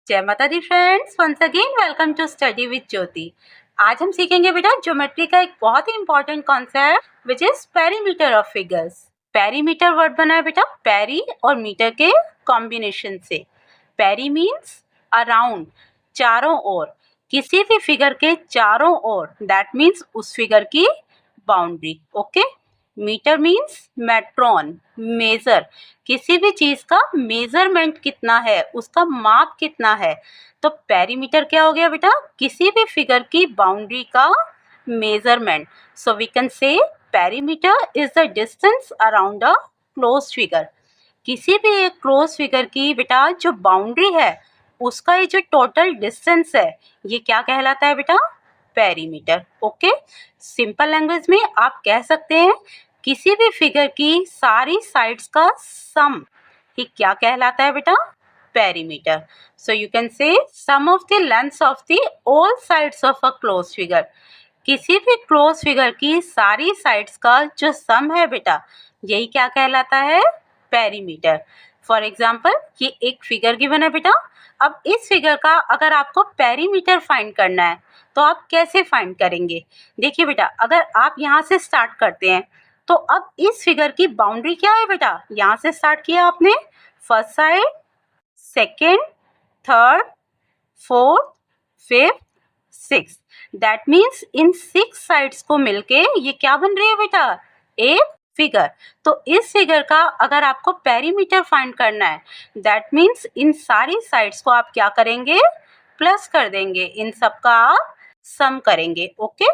जय माता दी friends, once again welcome to study with Jyoti. आज हम सीखेंगे बेटा ज्योमेट्री का एक बहुत ही important concept which is perimeter of figures. Perimeter word बना है बेटा पेरी और मीटर के कॉम्बिनेशन से। पेरी मीन्स अराउंड, चारों ओर, किसी भी फिगर के चारों ओर, दैट मीन्स उस फिगर की boundary. Okay, meter means metron, measure, किसी भी चीज का मेजरमेंट कितना है, उसका माप कितना है। तो पेरीमीटर क्या हो गया बेटा, किसी भी फिगर की बाउंड्री का measurement. So we can say perimeter is the distance around a close figure. किसी भी एक क्लोज फिगर की बेटा जो बाउंड्री है, उसका ये जो टोटल डिस्टेंस है, ये क्या कहलाता है बेटा, पेरीमीटर। ओके, सिंपल लैंग्वेज में आप कह सकते हैं किसी भी फिगर की सारी साइड्स का सम ही क्या कहलाता है बेटा, perimeter. So you can say sum of the lengths of the all sides of a close figure. किसी भी क्लोज फिगर की सारी साइड्स का जो सम है बेटा, यही क्या कहलाता है, पेरीमीटर। फॉर एग्जाम्पल, ये एक फिगर गिवन है बेटा। अब इस फिगर का अगर आपको पेरीमीटर फाइंड करना है तो आप कैसे फाइंड करेंगे। देखिए बेटा, अगर आप यहाँ से स्टार्ट करते हैं तो अब इस फिगर की बाउंड्री क्या है बेटा, यहाँ से स्टार्ट किया आपने, first side, second, third, fourth, fifth, six. That means in 6 sides को मिलके ये क्या बन रही है बेटा, एक फिगर। तो इस फिगर का अगर आपको पेरीमीटर फाइंड करना है, दैट मीन्स इन सारी साइड्स को आप क्या करेंगे, प्लस कर देंगे, इन सब का आप सम करेंगे। Okay,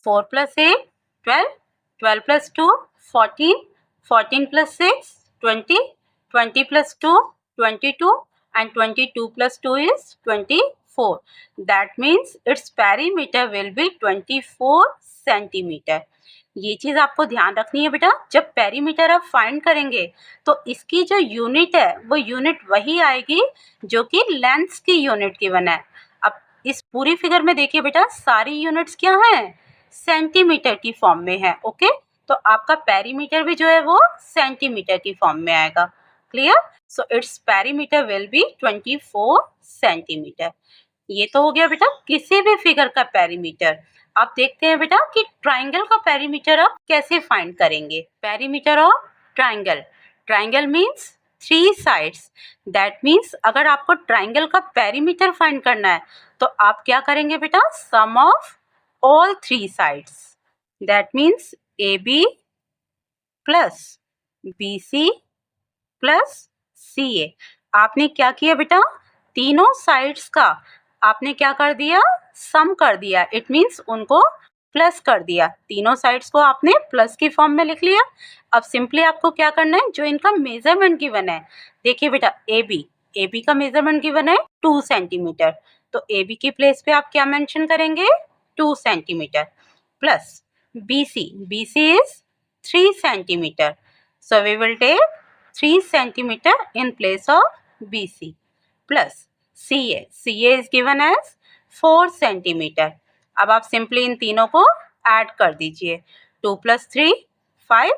4 + 8 12, 12 + 2 14, 14 + 6 20, 20 + 2 22, and 22 + 2 is 24. That means its perimeter will be 24 centimetre. ये चीज आपको ध्यान रखनी है बेटा, जब पेरीमीटर आप फाइंड करेंगे तो इसकी जो यूनिट है वो यूनिट वही आएगी जो कि लेंथ्स की यूनिट गिवन है। अब इस पूरी फिगर में देखिए बेटा, सारी यूनिट्स क्या हैं, सेंटीमीटर की फॉर्म में है। ओके, तो आपका पेरीमीटर भी जो है वो सेंटीमीटर की फॉर्म में आएगा। Clear? So its perimeter will B 24 centimetre. ये तो हो गया बेटा किसी भी फिगर का पेरीमीटर। अब देखते हैं बेटा कि ट्राइंगल का पेरीमीटर आप कैसे फाइंड करेंगे। Perimeter of triangle, triangle means 3 sides. That means अगर आपको ट्राइंगल का पेरीमीटर फाइंड करना है तो आप क्या करेंगे बेटा, सम of all 3 sides. That means AB plus BC plus CA। आपने क्या किया बेटा, तीनों साइड्स का आपने क्या कर दिया, सम कर दिया। इट मीन्स उनको प्लस कर दिया, तीनों साइड्स को आपने प्लस की फॉर्म में लिख लिया। अब सिंपली आपको क्या करना है, जो इनका मेजरमेंट गिवन है, देखिए बेटा AB का मेजरमेंट गिवन है 2 सेंटीमीटर। तो AB की प्लेस पे आप क्या मेंशन करेंगे, 2 centimetre, plus BC is 3 centimetre. So we will take 3 centimeter in place of BC, plus CA is given as 4 centimeter। अब आप सिंपली इन तीनों को ऐड कर दीजिए, 2 + 3 5,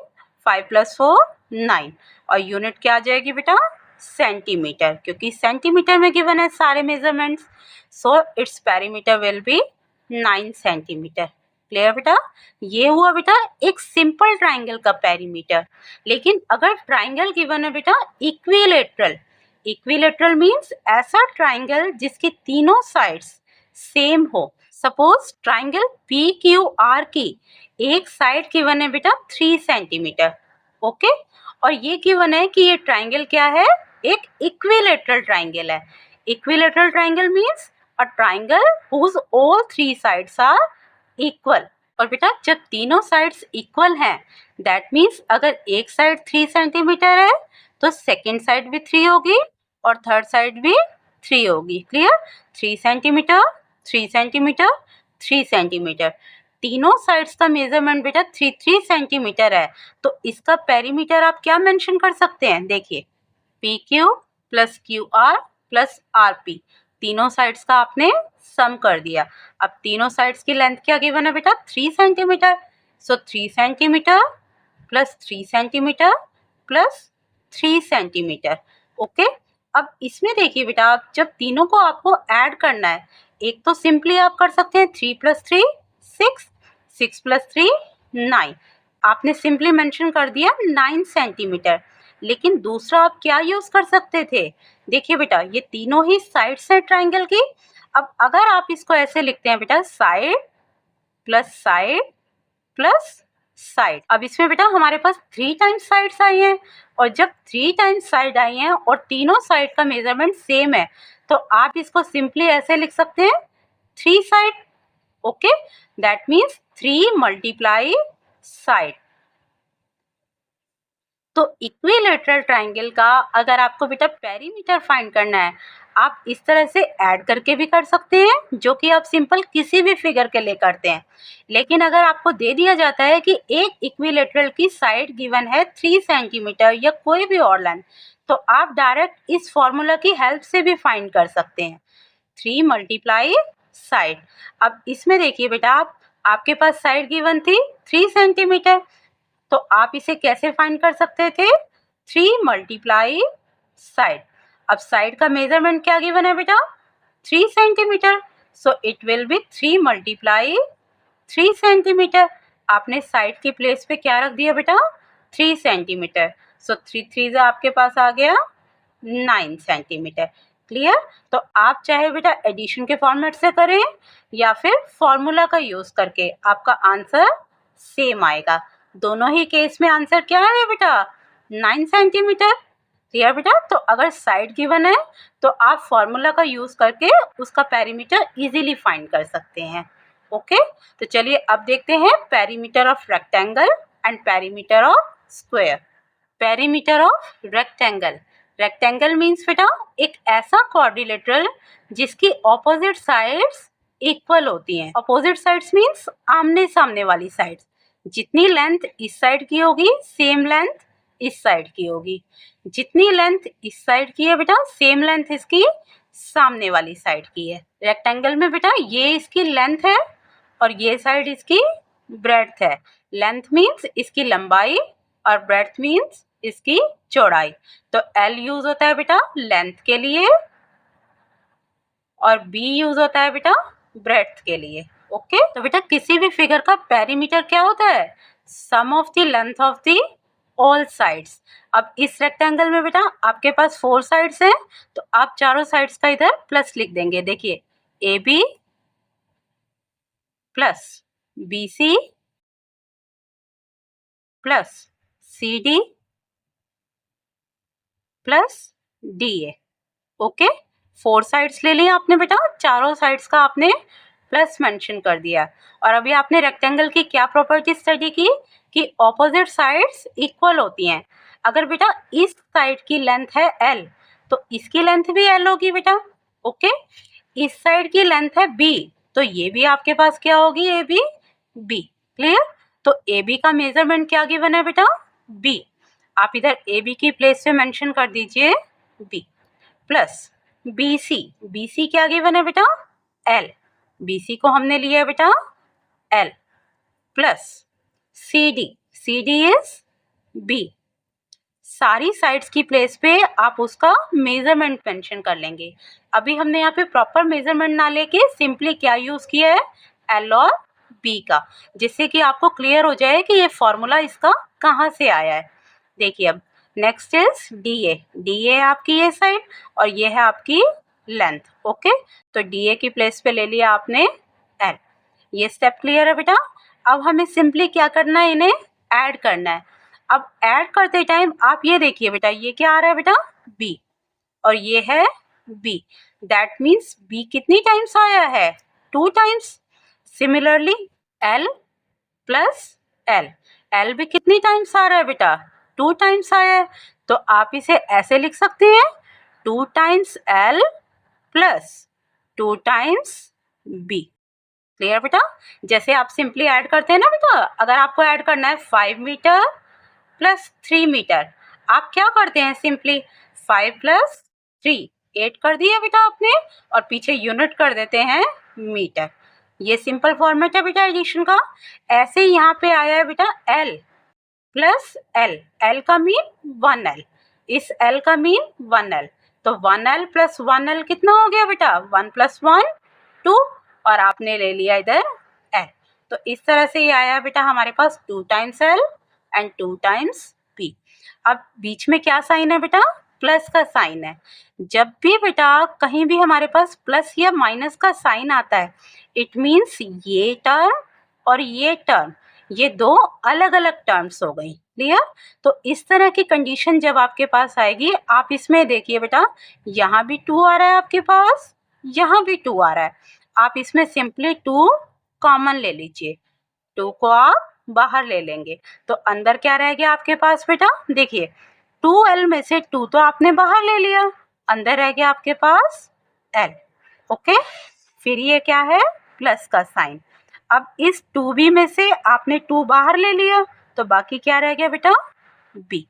5 + 4 9, और यूनिट क्या आ जाएगी बेटा, सेंटीमीटर, क्योंकि सेंटीमीटर में गिवन है सारे measurements. So its perimeter will B 9 centimetre. Clear बेटा? ये हुआ बेटा एक सिंपल ट्राइंगल का पेरीमीटर। लेकिन अगर ट्राइंगल गिवन है बेटा इक्विलेटरल, इक्विलेटरल मीन्स ऐसा ट्राइंगल जिसकी तीनों साइड्स सेम हो। सपोज ट्राइंगल PQR की एक साइड गिवन है बेटा 3 सेंटीमीटर। ओके, और ये गिवन है कि ये ट्राइंगल क्या है, एक इक्विलेटरल ट्राइंगल है। Equilateral triangle means a triangle whose all 3 sides are equal. और बेटा जब तीनों साइड्स इक्वल हैं, दैट मीन्स अगर एक साइड 3 सेंटीमीटर है तो सेकेंड साइड भी 3 होगी और थर्ड साइड भी 3 होगी। क्लियर? 3 सेंटीमीटर, 3 सेंटीमीटर, 3 सेंटीमीटर, तीनों साइड्स का मेजरमेंट बेटा 3 सेंटीमीटर है। तो इसका पेरीमीटर आप क्या मेंशन कर सकते हैं, देखिए PQ + QR + RP, तीनों साइड्स का आपने सम कर दिया। अब तीनों साइड्स की लेंथ क्या गिवन है बेटा, 3 सेंटीमीटर। सो 3 सेंटीमीटर + 3 सेंटीमीटर + 3 सेंटीमीटर। ओके, अब इसमें देखिए बेटा, आप जब तीनों को आपको ऐड करना है, एक तो सिंपली आप कर सकते हैं 3 + 3 6, 6 + 3 9, आपने सिंपली मेंशन कर दिया 9 सेंटीमीटर। लेकिन दूसरा आप क्या यूज कर सकते थे, देखिए बेटा ये तीनों ही साइड्स है ट्राइंगल की। अब अगर आप इसको ऐसे लिखते हैं बेटा, side plus side plus side. अब इसमें बेटा हमारे पास 3 टाइम्स साइड्स आई हैं, और जब 3 टाइम्स साइड आई हैं और तीनों साइड का मेजरमेंट सेम है, तो आप इसको सिंपली ऐसे लिख सकते हैं 3 side. Okay, that means 3 multiply side. तो इक्विलेटरल ट्राइंगल का अगर आपको बेटा पेरीमीटर फाइंड करना है, आप इस तरह से ऐड करके भी कर सकते हैं, जो कि आप सिंपल किसी भी फिगर के लिए करते हैं। लेकिन अगर आपको दे दिया जाता है कि एक इक्विलेटरल की साइड गिवन है 3 सेंटीमीटर या कोई भी और लेंथ, तो आप डायरेक्ट इस फॉर्मूला की हेल्प से भी फाइंड कर सकते हैं, 3 मल्टीप्लाई साइड। अब इसमें देखिए बेटा, आपके पास साइड गिवन थी 3 सेंटीमीटर, तो आप इसे कैसे फाइंड कर सकते थे, 3 मल्टीप्लाई साइड। अब साइड का मेजरमेंट क्या गिवन है बेटा, 3 centimetre, so it will be 3 multiply 3 centimetre. आपने साइड की प्लेस पे क्या रख दिया बेटा, 3 सेंटीमीटर, सो 3 3 आपके पास आ गया 9 सेंटीमीटर। क्लियर। तो आप चाहे बेटा एडिशन के फॉर्मेट से करें या फिर फॉर्मूला का यूज करके, आपका आंसर सेम आएगा। दोनों ही केस में आंसर क्या है बेटा, 9 सेंटीमीटर। क्लियर बेटा। तो अगर साइड गिवन है तो आप फॉर्मूला का यूज करके उसका पेरीमीटर इजीली फाइंड कर सकते हैं। ओके, तो चलिए अब देखते हैं perimeter of rectangle and perimeter of square. Perimeter of rectangle. Rectangle means बेटा एक ऐसा क्वाड्रिलेटरल जिसकी ऑपोजिट साइड्स इक्वल होती हैं। ऑपोजिट साइड्स मीन्स आमने सामने वाली साइड्स। जितनी लेंथ इस साइड की होगी, सेम लेंथ इस साइड की होगी। जितनी लेंथ इस साइड की है बेटा, सेम लेंथ इसकी सामने वाली साइड की है। रेक्टेंगल में बेटा ये इसकी लेंथ है और ये साइड इसकी ब्रेड्थ है। लेंथ मीन्स इसकी लंबाई और ब्रेड्थ मीन्स इसकी चौड़ाई। तो L यूज होता है बेटा लेंथ के लिए और B यूज होता है बेटा ब्रेड्थ के लिए। ओके, तो बेटा किसी भी फिगर का पेरीमीटर क्या होता है, sum of the length of the all sides. अब इस रेक्टेंगल में बेटा आपके पास 4 साइड्स हैं, तो आप चारों साइड्स का इधर प्लस लिख देंगे। देखिए AB plus BC plus CD plus DA। Okay, 4 sides ले लिया आपने बेटा, चारों साइड्स का आपने प्लस मेंशन कर दिया। और अभी आपने रेक्टेंगल की क्या प्रॉपर्टी स्टडी की कि ऑपोजिट साइड्स इक्वल होती हैं। अगर बेटा इस साइड की लेंथ है L, तो इसकी लेंथ भी L होगी बेटा। ओके, इस साइड की लेंथ है B, तो ये भी आपके पास क्या होगी, AB B। क्लियर। तो AB का मेजरमेंट क्या गिवन है बेटा, B। आप इधर AB की प्लेस पे मेंशन कर दीजिए B प्लस BC। BC क्या गिवन है बेटा, L। BC को हमने लिया है बेटा L plus CD। CD is B। सारी साइड्स की प्लेस पे आप उसका मेजरमेंट मेंशन कर लेंगे। अभी हमने यहाँ पे प्रॉपर मेजरमेंट ना लेके सिंपली क्या यूज किया है, L और B का, जिससे कि आपको क्लियर हो जाए कि ये फॉर्मूला इसका कहाँ से आया है। देखिए अब नेक्स्ट इज DA। DA आपकी ये साइड और ये है आपकी लेंथ। ओके, तो DA की प्लेस पे ले लिया आपने L। ये स्टेप क्लियर है बेटा। अब हमें सिंपली क्या करना है, इन्हें ऐड करना है। अब ऐड करते टाइम आप ये देखिए बेटा, ये क्या आ रहा है बेटा, B, और ये है B। दैट मीन्स B कितनी टाइम्स आया है, 2 times. Similarly L plus L, L भी कितनी टाइम्स आ रहा है बेटा, 2 टाइम्स आया है। तो आप इसे ऐसे लिख सकते हैं 2 times L plus 2 times B। Clear बेटा। जैसे आप सिंपली ऐड करते हैं ना बेटा, अगर आपको ऐड करना है 5 मीटर प्लस 3 मीटर, आप क्या करते हैं, सिंपली 5 प्लस 3 8 कर दिया बेटा आपने, और पीछे यूनिट कर देते हैं मीटर। ये सिंपल फॉर्मेट है बेटा एडिशन का। ऐसे ही यहाँ पे आया है बेटा L प्लस L। L का मीन 1L, इस L का मीन 1L। तो 1L प्लस 1L कितना हो गया बेटा, 1 + 1 2, और आपने ले लिया इधर L। तो इस तरह से ये आया बेटा हमारे पास 2 times L and 2 times B। अब बीच में क्या साइन है बेटा, प्लस का साइन है। जब भी बेटा कहीं भी हमारे पास प्लस या माइनस का साइन आता है, इट मीन्स ये टर्म और ये टर्म, ये दो अलग अलग टर्म्स हो गई। क्लियर? तो इस तरह की कंडीशन जब आपके पास आएगी, आप इसमें देखिए बेटा, यहाँ भी 2 आ रहा है आपके पास, यहाँ भी 2 आ रहा है, आप इसमें सिंपली 2 कॉमन ले लीजिए, 2 को आप बाहर ले लेंगे, तो अंदर क्या रह गया आपके पास बेटा, देखिए 2L में से 2 तो आपने बाहर ले लिया, अंदर रह गया आपके पास L। ओके, फिर ये क्या है, प्लस का साइन। अब इस 2B में से आपने 2 बाहर ले लिया, तो बाकी क्या रह गया बेटा, B।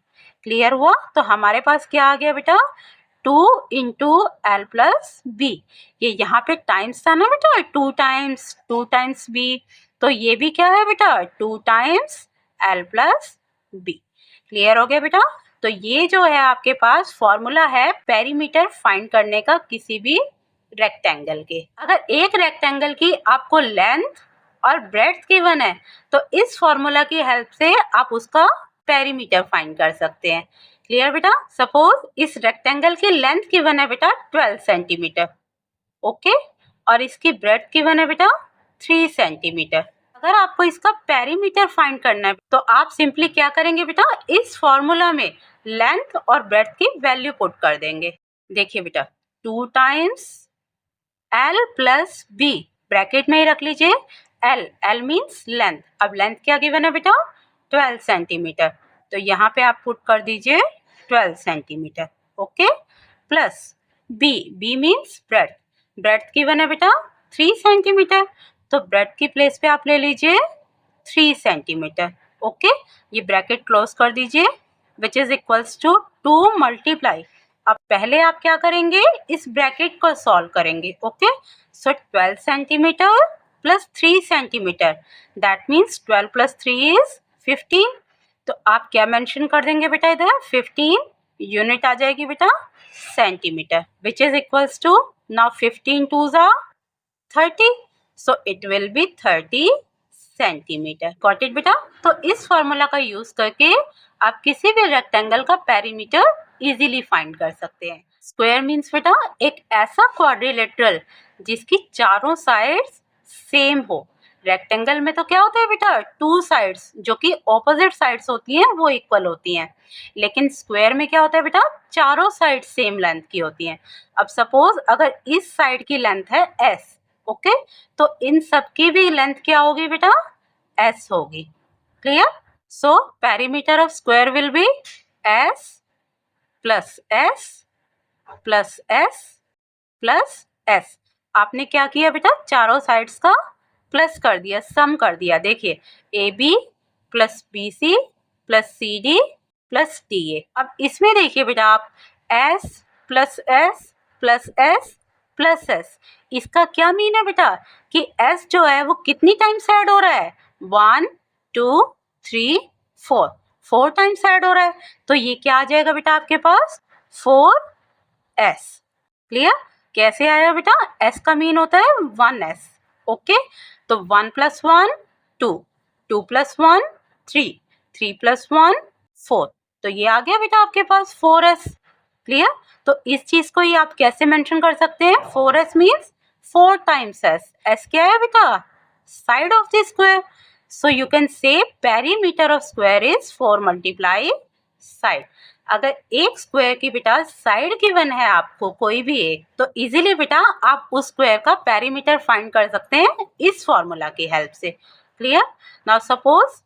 क्लियर हुआ? तो हमारे पास क्या आ गया बेटा, 2 × L + B। ये यहाँ पे टाइम्स था ना बेटा, 2 टाइम्स B, तो ये भी क्या है बेटा, 2 टाइम्स L + B। क्लियर हो गया बेटा? तो ये जो है आपके पास फॉर्मूला है पेरीमीटर फाइंड करने का किसी भी रेक्टेंगल के। अगर एक रेक्टेंगल की आपको लेंथ और ब्रेड्थ गिवन है, तो इस फॉर्मूला की हेल्प से आप उसका पेरीमीटर फाइंड कर सकते हैं। क्लियर बेटा? सपोज इस रेक्टेंगल की लेंथ गिवन है बेटा 12 सेंटीमीटर, ओके, और इसकी ब्रेड्थ गिवन है बेटा 3 सेंटीमीटर। अगर आपको इसका पेरीमीटर फाइंड करना है, तो आप सिंपली क्या करेंगे बेटा, इस फॉर्मूला में लेंथ और ब्रेड्थ की वैल्यू पुट कर देंगे। देखिए बेटा, 2 टाइम्स L + B, ब्रैकेट में ही रख लीजिए, L मीन्स लेंथ। अब लेंथ क्या गिवन है बेटा, 12 सेंटीमीटर, तो यहाँ पे आप पुट कर दीजिए 12 centimetre, okay, plus B means breadth, breadth given है बेटा 3 सेंटीमीटर, तो ब्रेड्थ की प्लेस पे आप ले लीजिए 3 सेंटीमीटर, ओके। ये ब्रैकेट क्लोज कर दीजिए, which is equals to 2 multiply. अब पहले आप क्या करेंगे, इस ब्रैकेट को सॉल्व करेंगे, okay. So 12 centimetre plus 3 centimetre, that means 12 + 3 is 15। तो आप क्या मेंशन कर देंगे बेटा, इधर 15 यूनिट आ जाएगी बेटा centimetre, which is equals to, now 15 2s are 30, so it will be 30 centimetre. Got it बेटा? तो इस फॉर्मूला का यूज करके आप किसी भी रेक्टेंगल का पेरीमीटर इजीली फाइंड कर सकते हैं। स्क्वायर मीन्स बेटा एक ऐसा क्वाड्रिलेटरल जिसकी चारों साइड्स सेम हो। रेक्टेंगल में तो क्या होता है बेटा, 2 साइड्स जो कि ऑपोजिट साइड्स होती हैं वो इक्वल होती हैं, लेकिन स्क्वायर में क्या होता है बेटा, चारों साइड सेम लेंथ की होती हैं। अब सपोज अगर इस साइड की लेंथ है S, ओके, तो इन सब की भी लेंथ क्या होगी बेटा, S होगी। Clear? So perimeter of square will be S + S + S + S। आपने क्या किया बेटा, चारों साइड्स का प्लस कर दिया, सम कर दिया। देखिए AB + BC + CD + DA। अब इसमें देखिए बेटा आप S + S + S + S, इसका क्या मीन है बेटा कि S जो है वो कितनी टाइम्स ऐड हो रहा है, 1 2 3 4, 4 टाइम्स ऐड हो रहा है, तो ये क्या आ जाएगा बेटा आपके पास 4S। क्लियर? कैसे आया बेटा, S का मीन होता है 1S, ओके। तो 1 + 1 2, 2 + 1 3, 3 + 1 4, तो ये आ गया बेटा आपके पास 4S। क्लियर? तो इस चीज को ही आप कैसे मेंशन कर सकते हैं, 4S means 4 times S। S क्या है बेटा, side of the square, so you can say perimeter of square is 4 × side. अगर एक स्क्वायर की बेटा साइड गिवन है आपको कोई भी एक, तो इजीली बेटा आप उस स्क्वायर का पेरीमीटर फाइंड कर सकते हैं इस फॉर्मूला की हेल्प से। Clear? Now suppose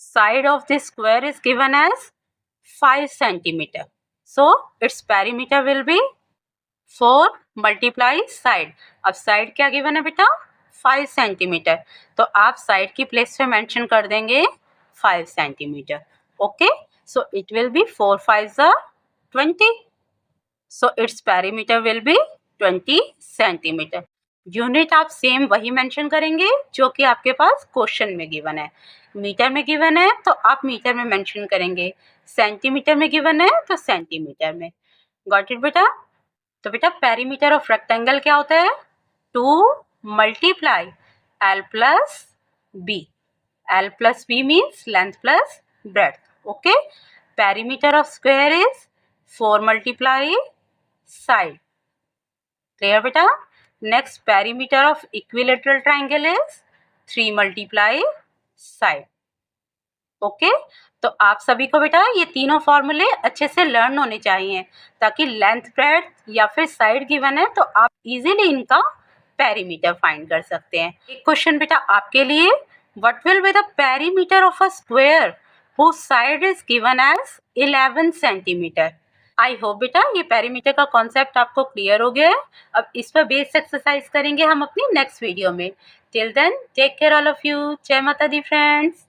side of the square is given as 5 centimetre, so its perimeter will be 4 × side. अब साइड क्या गिवन है बेटा, 5 सेंटीमीटर, तो आप साइड की प्लेस पे मेंशन कर देंगे 5 centimetre, okay. So it will be 4 5s are 20. So its perimeter will be 20 centimetre. Unit आप सेम वही मेंशन करेंगे जो कि आपके पास क्वेश्चन में गिवन है। मीटर में गिवन है तो आप मीटर में मेंशन करेंगे, सेंटीमीटर में गिवन है तो सेंटीमीटर में। गॉट इट बेटा? तो बेटा पेरीमीटर ऑफ रेक्टेंगल क्या होता है? 2 multiply L plus B. L plus B means length plus breadth. Okay. Perimeter of square is 4 multiply side. Clear beta? Next perimeter of equilateral triangle is 3 multiply side. Okay तो आप सभी को बेटा ये तीनों फॉर्मूले अच्छे से लर्न होने चाहिए ताकि लेंथ ब्रेड्थ या फिर साइड गिवन है तो आप इजीली इनका पेरीमीटर फाइंड कर सकते हैं। एक क्वेश्चन बेटा आपके लिए, what will be the perimeter of a square whose side is given as 11 centimetre. I hope बेटा ये पेरीमीटर का कॉन्सेप्ट आपको क्लियर हो गया है। अब इस पर बेस एक्सरसाइज करेंगे हम अपनी नेक्स्ट वीडियो में। Till then take care all of you. जय माता दी फ्रेंड्स।